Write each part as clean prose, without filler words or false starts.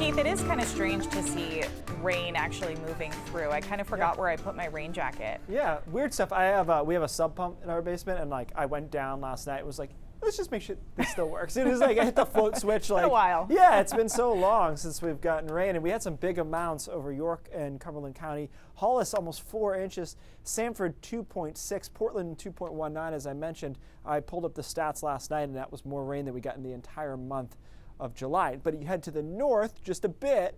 Keith, it is kind of strange to see rain actually moving through. I kind of forgot where I put my rain jacket. Yeah, weird stuff. We have a sub pump in our basement, and like I went down last night. It was like, let's just make sure this still works. It was like I hit the float switch. Like a while. Yeah, it's been so long since we've gotten rain, and we had some big amounts over York and Cumberland County. Hollis almost 4 inches, Sanford 2.6, Portland 2.19. As I mentioned, I pulled up the stats last night, and that was more rain than we got in the entire month of July. But you head to the north just a bit,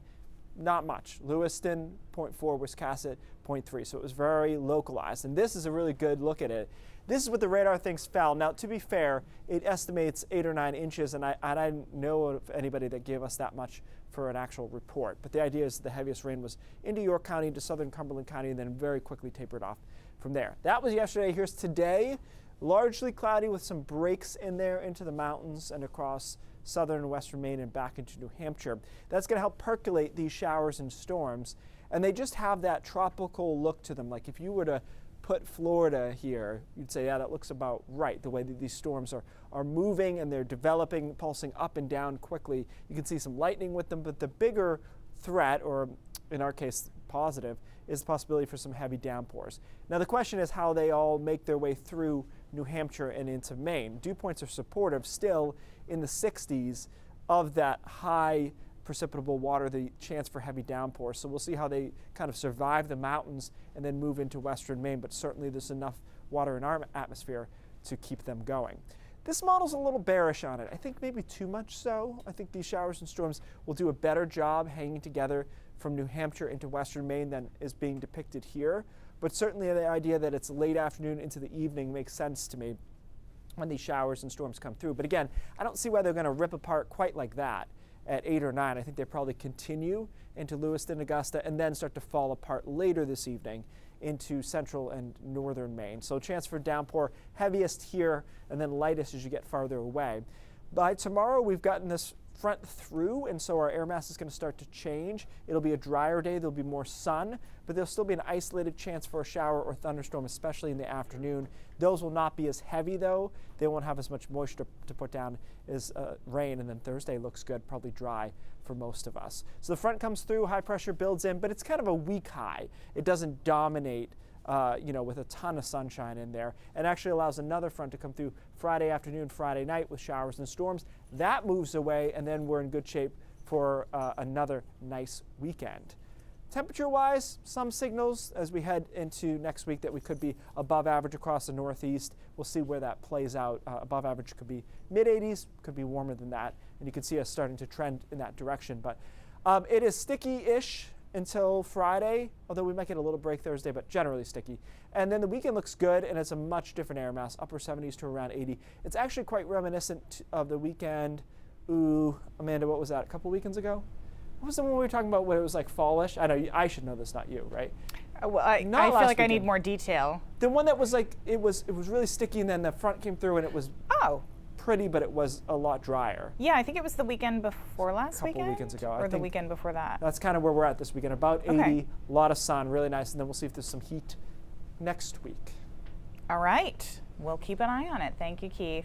not much. Lewiston 0.4, Wiscasset 0.3. So it was very localized. And this is a really good look at it. This is what the radar thinks fell. Now, to be fair, it estimates 8 or 9 inches, and I didn't know of anybody that gave us that much for an actual report. But the idea is the heaviest rain was into York County, into southern Cumberland County, and then very quickly tapered off from there. That was yesterday. Here's today. Largely cloudy with some breaks in there into the mountains and across southern and western Maine and back into New Hampshire. That's going to help percolate these showers and storms, and they just have that tropical look to them. Like if you were to put Florida here, you'd say, yeah, that looks about right, the way that these storms are moving and they're developing, pulsing up and down quickly. You can see some lightning with them, but the bigger threat, or in our case positive, is the possibility for some heavy downpours. Now the question is how they all make their way through New Hampshire and into Maine. Dew points are supportive still in the 60s of that high precipitable water, the chance for heavy downpours. So we'll see how they kind of survive the mountains and then move into western Maine, but certainly there's enough water in our atmosphere to keep them going. This model's a little bearish on it. I think maybe too much so. I think these showers and storms will do a better job hanging together from New Hampshire into western Maine than is being depicted here. But certainly the idea that it's late afternoon into the evening makes sense to me when these showers and storms come through. But again, I don't see why they're going to rip apart quite like that at 8 or 9. I think they probably continue into Lewiston, Augusta, and then start to fall apart later this evening into central and northern Maine. So chance for downpour, heaviest here and then lightest as you get farther away. By tomorrow, we've gotten this front through, and so our air mass is going to start to change. It'll be a drier day, there'll be more sun, but there'll still be an isolated chance for a shower or thunderstorm, especially in the afternoon. Those will not be as heavy though. They won't have as much moisture to put down as rain, and then Thursday looks good, probably dry for most of us. So the front comes through, high pressure builds in, but it's kind of a weak high. It doesn't dominate with a ton of sunshine in there, and actually allows another front to come through Friday afternoon, Friday night with showers and storms. That moves away, and then we're in good shape for another nice weekend. Temperature-wise, some signals as we head into next week that we could be above average across the Northeast. We'll see where that plays out. Above average could be mid-80s, could be warmer than that, and you can see us starting to trend in that direction. But it is sticky-ish until Friday, although we might get a little break Thursday, but generally sticky. And then the weekend looks good, and it's a much different air mass, upper 70s to around 80. It's actually quite reminiscent of the weekend. Ooh, Amanda, what was that, a couple weekends ago? What was the one we were talking about where it was like fallish? I know, I should know this, not you, right? Well, I feel like weekend. I need more detail. The one that was like, it was really sticky, and then the front came through, and it was pretty, but it was a lot drier. Yeah, I think it was the weekend before last weekend. A couple weekends ago. Or the weekend before that. That's kind of where we're at this weekend, about 80, a lot of sun, really nice, and then we'll see if there's some heat next week. All right, we'll keep an eye on it. Thank you, Keith.